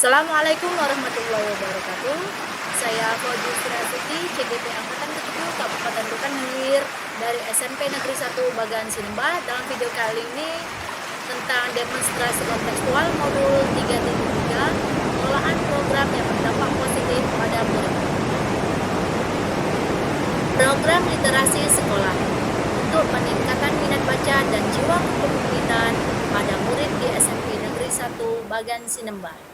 Assalamualaikum warahmatullahi wabarakatuh. Saya Fauzi Firasuti, CGP Angkatan ke-7 Kabupaten Bukan Hilir dari SMP Negeri 1 Bagan Sinembah. Dalam video kali ini tentang demonstrasi kontekstual modul 3.3 pengolahan program yang berdampak positif pada murid. Program literasi sekolah untuk peningkatan minat baca dan jiwa kepemimpinan pada murid di SMP Negeri 1 Bagan Sinembah.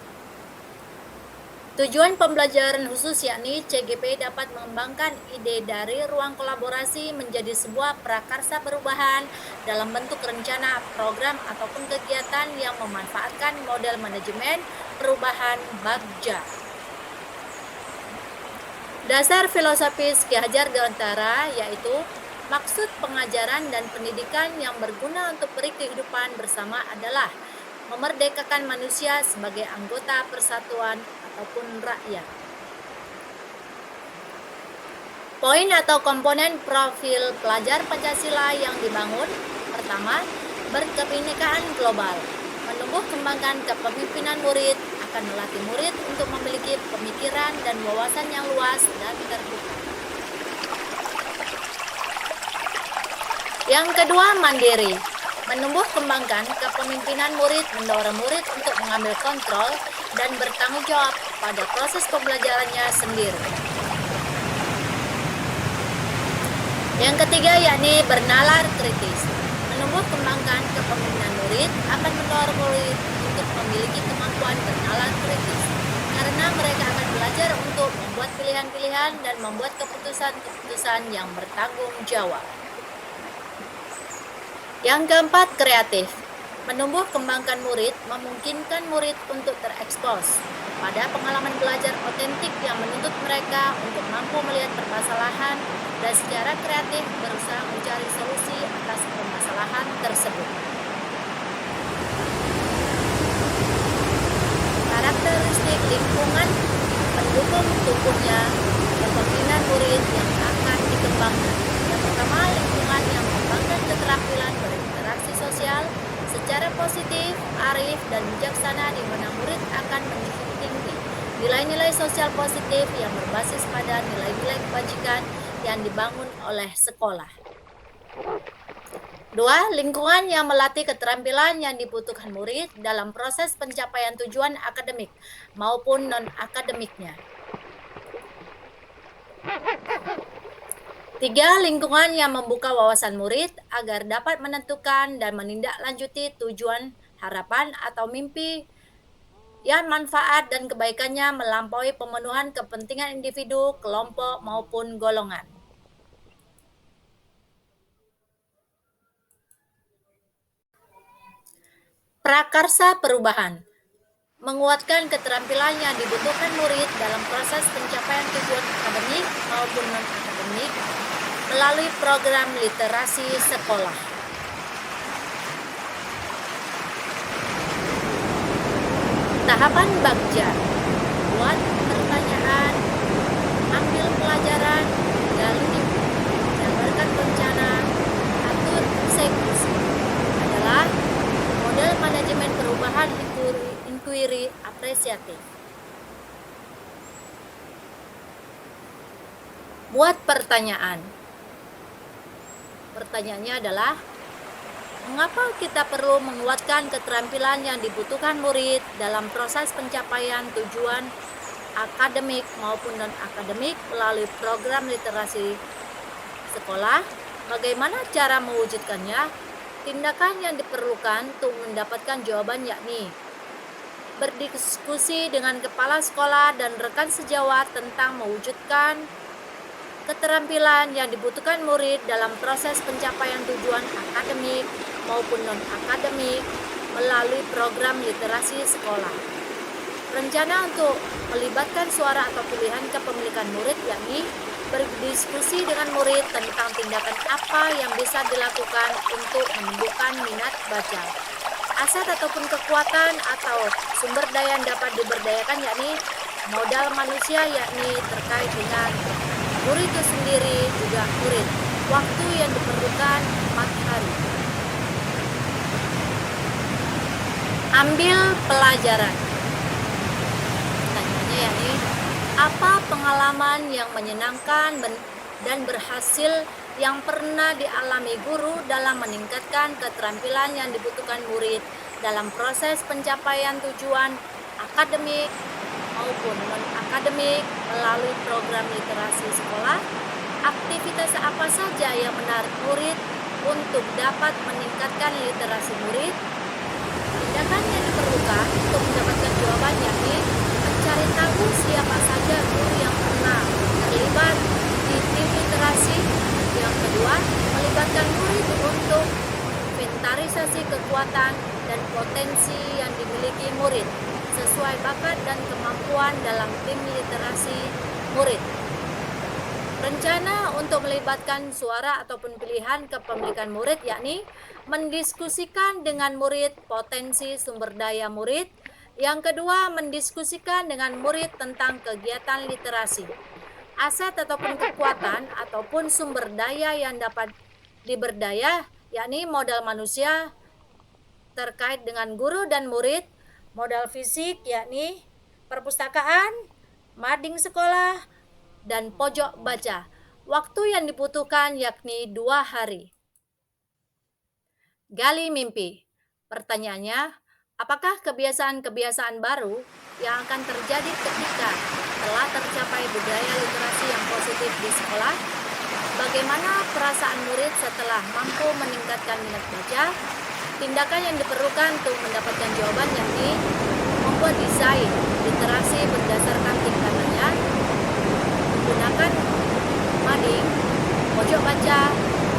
Tujuan pembelajaran khusus yakni CGP dapat mengembangkan ide dari ruang kolaborasi menjadi sebuah prakarsa perubahan dalam bentuk rencana, program, ataupun kegiatan yang memanfaatkan model manajemen perubahan Bagja. Dasar filosofis Ki Hajar Dewantara yaitu maksud pengajaran dan pendidikan yang berguna untuk beri kehidupan bersama adalah memerdekakan manusia sebagai anggota persatuan ataupun rakyat. Poin atau komponen profil pelajar Pancasila yang dibangun. Pertama, berkebinekaan global. Menumbuh kembangkan kepemimpinan murid akan melatih murid untuk memiliki pemikiran dan wawasan yang luas dan terbuka. Yang kedua, mandiri. Menumbuh kembangkan kepemimpinan murid mendorong murid untuk mengambil kontrol dan bertanggung jawab pada proses pembelajarannya sendiri. Yang ketiga yakni bernalar kritis. Menumbuh kembangkan kepemimpinan murid akan mendorong murid untuk memiliki kemampuan bernalar kritis karena mereka akan belajar untuk membuat pilihan-pilihan dan membuat keputusan-keputusan yang bertanggung jawab. Yang keempat, kreatif. Menumbuh kembangkan murid memungkinkan murid untuk terekspos pada pengalaman belajar otentik yang menuntut mereka untuk mampu melihat permasalahan dan secara kreatif berusaha mencari solusi atas permasalahan tersebut. Karakteristik lingkungan pendukung tumbuhnya kepemimpinan murid yang akan dikembangkan. Yang pertama, lingkungan yang mengembangkan keterampilan berinteraksi sosial secara positif, arif, dan bijaksana di mana murid akan menjunjung tinggi nilai-nilai sosial positif yang berbasis pada nilai-nilai kebajikan yang dibangun oleh sekolah. Dua, lingkungan yang melatih keterampilan yang dibutuhkan murid dalam proses pencapaian tujuan akademik maupun non-akademiknya. Tiga, lingkungan yang membuka wawasan murid agar dapat menentukan dan menindaklanjuti tujuan, harapan, atau mimpi yang manfaat dan kebaikannya melampaui pemenuhan kepentingan individu, kelompok, maupun golongan. Prakarsa perubahan menguatkan keterampilan yang dibutuhkan murid dalam proses pencapaian tujuan akademik maupun non-akademik melalui program literasi sekolah. Tahapan Bagja. Buat pertanyaan, ambil pelajaran, gali, gambarkan rencana, atur eksekusi. Adalah model manajemen perubahan inquiry apresiatif. Buat pertanyaan. Pertanyaannya adalah, mengapa kita perlu menguatkan keterampilan yang dibutuhkan murid dalam proses pencapaian tujuan akademik maupun non-akademik melalui program literasi sekolah? Bagaimana cara mewujudkannya? Tindakan yang diperlukan untuk mendapatkan jawaban yakni berdiskusi dengan kepala sekolah dan rekan sejawat tentang mewujudkan keterampilan yang dibutuhkan murid dalam proses pencapaian tujuan akademik maupun non-akademik melalui program literasi sekolah. Rencana untuk melibatkan suara atau pilihan kepemilikan murid yakni berdiskusi dengan murid tentang tindakan apa yang bisa dilakukan untuk menumbuhkan minat baca. Aset ataupun kekuatan atau sumber daya yang dapat diberdayakan yakni modal manusia yakni terkait dengan murid itu sendiri juga murid. Waktu yang diperlukan 4 hari. Ambil pelajaran. Apa pengalaman yang menyenangkan dan berhasil yang pernah dialami guru dalam meningkatkan keterampilan yang dibutuhkan murid dalam proses pencapaian tujuan akademik maupun non-akademik melalui program literasi sekolah? Aktivitas apa saja yang menarik murid untuk dapat meningkatkan literasi murid? Tindakan yang diperlukan untuk mendapatkan jawabannya yakni mencari tahu siapa saja guru yang pernah terlibat di tim literasi. Yang kedua, melibatkan murid untuk inventarisasi kekuatan dan potensi yang dimiliki murid sesuai bakat dan kemampuan dalam tim literasi murid. Rencana untuk melibatkan suara ataupun pilihan kepemilikan murid yakni mendiskusikan dengan murid potensi sumber daya murid. Yang kedua, mendiskusikan dengan murid tentang kegiatan literasi, aset ataupun kekuatan ataupun sumber daya yang dapat diberdaya, yakni modal manusia terkait dengan guru dan murid, modal fisik yakni perpustakaan, mading sekolah, dan pojok baca. Waktu yang dibutuhkan yakni 2 hari. Gali mimpi. Pertanyaannya, apakah kebiasaan-kebiasaan baru yang akan terjadi ketika telah tercapai budaya literasi yang positif di sekolah? Bagaimana perasaan murid setelah mampu meningkatkan minat baca? Tindakan yang diperlukan untuk mendapatkan jawaban yakni membuat desain literasi berdasarkan tingkatannya, menggunakan mading, pojok baca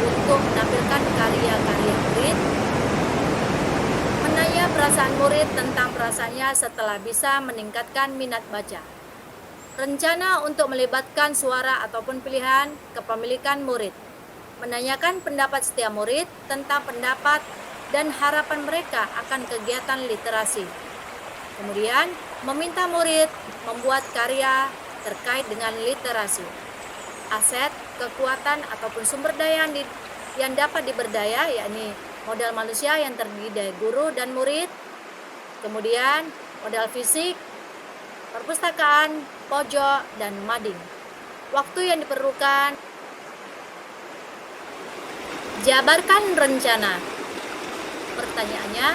untuk menampilkan karya-karya murid, menanya perasaan murid tentang perasaannya setelah bisa meningkatkan minat baca. Rencana untuk melibatkan suara ataupun pilihan kepemilikan murid, menanyakan pendapat setiap murid tentang pendapat dan harapan mereka akan kegiatan literasi. Kemudian, meminta murid membuat karya terkait dengan literasi. Aset, kekuatan ataupun sumber daya yang dapat diberdaya yakni modal manusia yang terdiri dari guru dan murid. Kemudian, modal fisik, perpustakaan, pojok, dan mading. Waktu yang diperlukan. Jabarkan rencana. Pertanyaannya,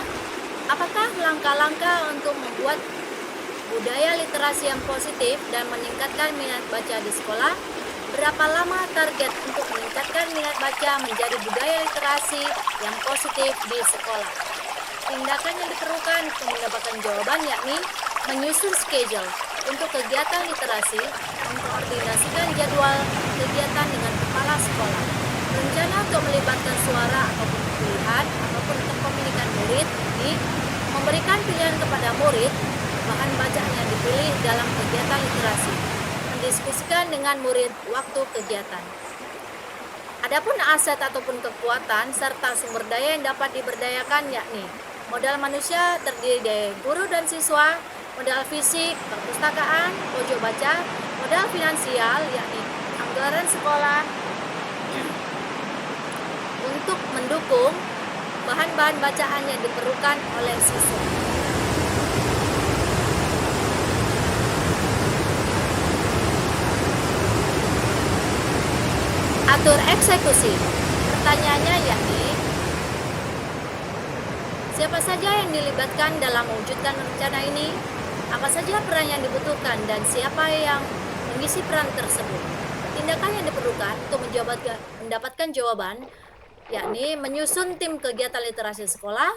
apakah langkah-langkah untuk membuat budaya literasi yang positif dan meningkatkan minat baca di sekolah? Berapa lama target untuk meningkatkan minat baca menjadi budaya literasi yang positif di sekolah? Tindakan yang diperlukan untuk mendapatkan jawaban yakni menyusun schedule untuk kegiatan literasi, mengkoordinasikan jadwal kegiatan dengan kepala sekolah, rencana untuk melibatkan suara ataupun pilihan ataupun kepemilikan murid, ini memberikan pilihan kepada murid bahan bacaan yang dipilih dalam kegiatan literasi, mendiskusikan dengan murid waktu kegiatan. Adapun aset ataupun kekuatan serta sumber daya yang dapat diberdayakan yakni modal manusia terdiri dari guru dan siswa, modal fisik, perpustakaan, pojok baca, modal finansial yakni anggaran sekolah untuk mendukung bahan-bahan bacaan yang diperlukan oleh siswa. Atur eksekusi. Pertanyaannya yakni siapa saja yang dilibatkan dalam mewujudkan rencana ini? Apa saja peran yang dibutuhkan dan siapa yang mengisi peran tersebut? Tindakan yang diperlukan untuk mendapatkan jawaban yakni menyusun tim kegiatan literasi sekolah,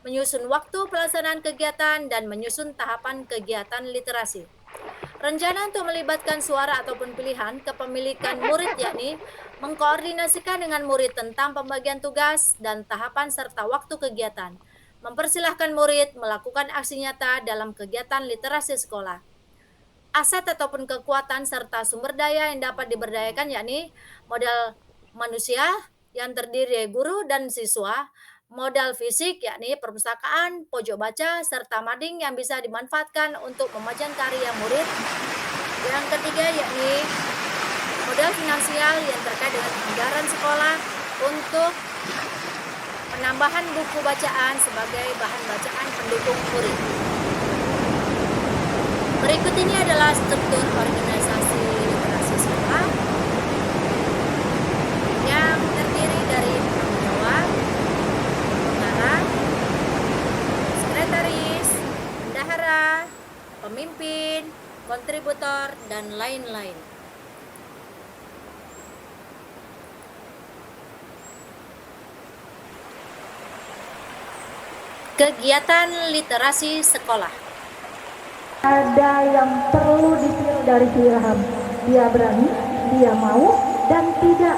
menyusun waktu pelaksanaan kegiatan, dan menyusun tahapan kegiatan literasi. Rencana untuk melibatkan suara ataupun pilihan kepemilikan murid yakni mengkoordinasikan dengan murid tentang pembagian tugas dan tahapan serta waktu kegiatan. Mempersilahkan murid melakukan aksi nyata dalam kegiatan literasi sekolah. Aset ataupun kekuatan serta sumber daya yang dapat diberdayakan yakni modal manusia yang terdiri dari guru dan siswa, modal fisik yakni perpustakaan, pojok baca, serta mading yang bisa dimanfaatkan untuk memajang karya murid. Yang ketiga yakni modal finansial yang terkait dengan anggaran sekolah untuk penambahan buku bacaan sebagai bahan bacaan pendukung murid. Berikut ini adalah struktur organisasi literasi sekolah yang terdiri dari penanggung jawab, pengarah, sekretaris, bendahara, pemimpin, kontributor, dan lain-lain. Kegiatan literasi sekolah. Ada yang perlu ditiru dari Ilham. Dia berani, dia mau, dan tidak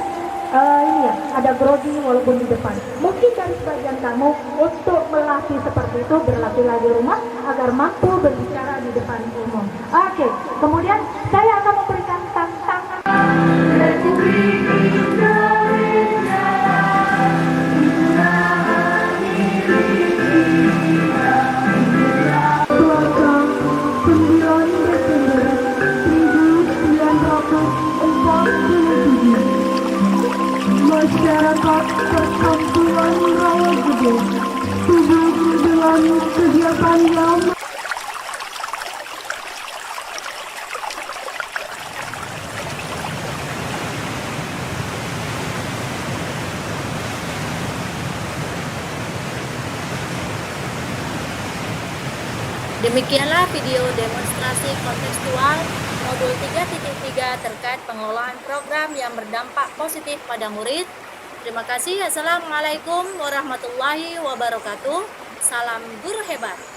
ada grogi walaupun di depan. Mungkin dari sebagian kamu untuk melatih seperti itu, berlatihlah di rumah agar mampu berbicara di depan umum. Oke, kemudian saya akan memberikan tantangan. Masyarakat Perkampungan Rawagede sibuk dengan kegiatan yang Demikianlah video demonstrasi kontekstual modul 3.3 terkait pengelolaan program yang berdampak positif pada murid. Terima kasih. Assalamualaikum warahmatullahi wabarakatuh. Salam guru hebat.